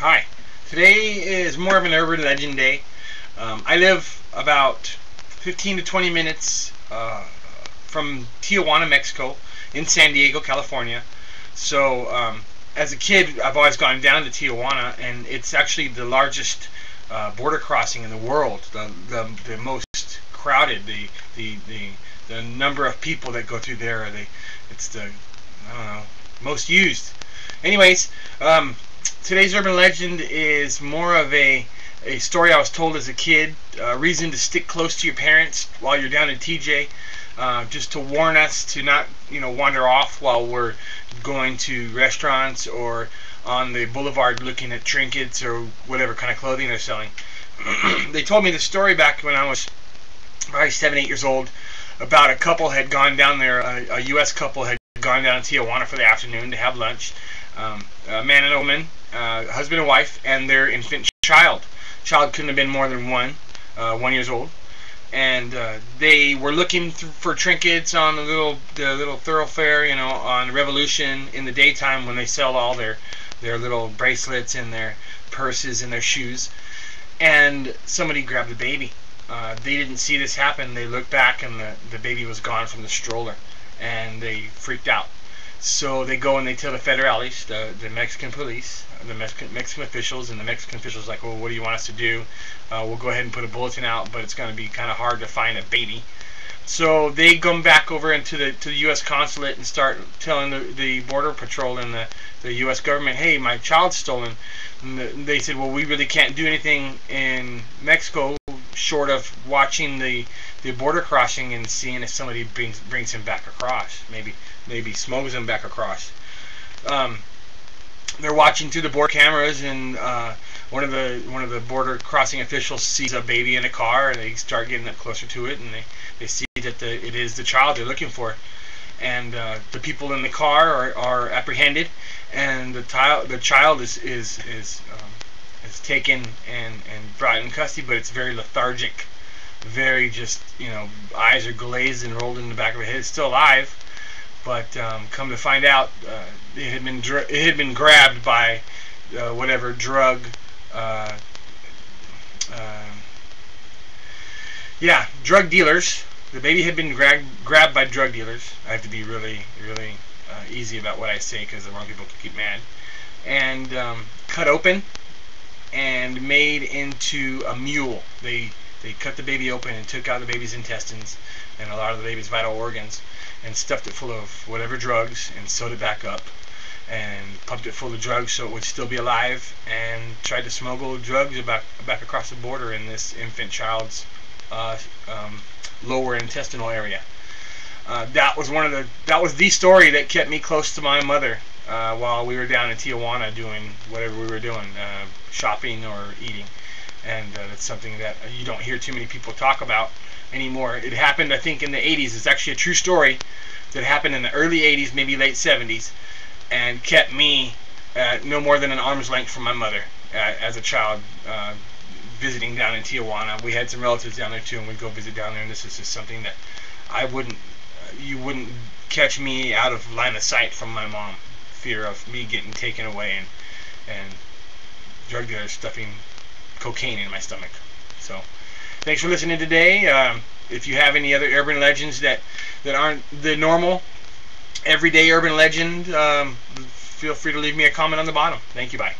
Hi. Today is more of an urban legend day. I live about 15 to 20 minutes from Tijuana, Mexico, in San Diego, California. So as a kid, I've always gone down to Tijuana, and it's actually the largest border crossing in the world. The most crowded. The number of people that go through there. It's the, I don't know, most used. Anyways. Today's urban legend is more of a story I was told as a kid, a reason to stick close to your parents while you're down in TJ, just to warn us to not, wander off while we're going to restaurants or on the boulevard looking at trinkets or whatever kind of clothing they're selling. They told me the story back when I was probably 7, 8 years old about a couple had gone down there, a U.S. couple had gone down to Tijuana for the afternoon to have lunch. A man and a woman, husband and wife, and their infant child. Child couldn't have been more than 1 year old, and they were looking for trinkets on the little thoroughfare, on Revolution in the daytime when they sell all their little bracelets and their purses and their shoes. And somebody grabbed the baby. They didn't see this happen. They looked back, and the baby was gone from the stroller, and they freaked out. So they go and they tell the federales, the Mexican police, the Mexican officials, and the Mexican officials like, well, what do you want us to do? We'll go ahead and put a bulletin out, but it's going to be kind of hard to find a baby. So they come back over into the U.S. consulate and start telling the border patrol and the U.S. government, hey, my child's stolen. And they said, well, we really can't do anything in Mexico short of watching the border crossing and seeing if somebody brings him back across, maybe smuggles him back across. They're watching through the border cameras, and one of the border crossing officials sees a baby in a car, and they start getting up closer to it, and they see that it is the child they're looking for. And the people in the car are apprehended, and the child is taken and brought in custody, but it's very lethargic, very just, eyes are glazed and rolled in the back of the head. It's still alive, but come to find out, it had been grabbed by whatever drug, drug dealers. The baby had been grabbed by drug dealers. I have to be really, really easy about what I say because the wrong people can keep mad. And cut open and made into a mule. They cut the baby open and took out the baby's intestines and a lot of the baby's vital organs and stuffed it full of whatever drugs and sewed it back up and pumped it full of drugs so it would still be alive, and tried to smuggle drugs back across the border in this infant child's lower intestinal area. That was the story that kept me close to my mother while we were down in Tijuana doing whatever we were doing, shopping or eating. And that's something that you don't hear too many people talk about anymore. It happened, I think, in the 80s. It's actually a true story that happened in the early 80s, maybe late 70s, and kept me no more than an arm's length from my mother as a child, visiting down in Tijuana. We had some relatives down there too, and we'd go visit down there, and this is just something that you wouldn't catch me out of line of sight from my mom. Fear of me getting taken away and drug dealers stuffing cocaine in my stomach. So thanks for listening today. If you have any other urban legends that aren't the normal everyday urban legend, feel free to leave me a comment on the bottom. Thank you. Bye.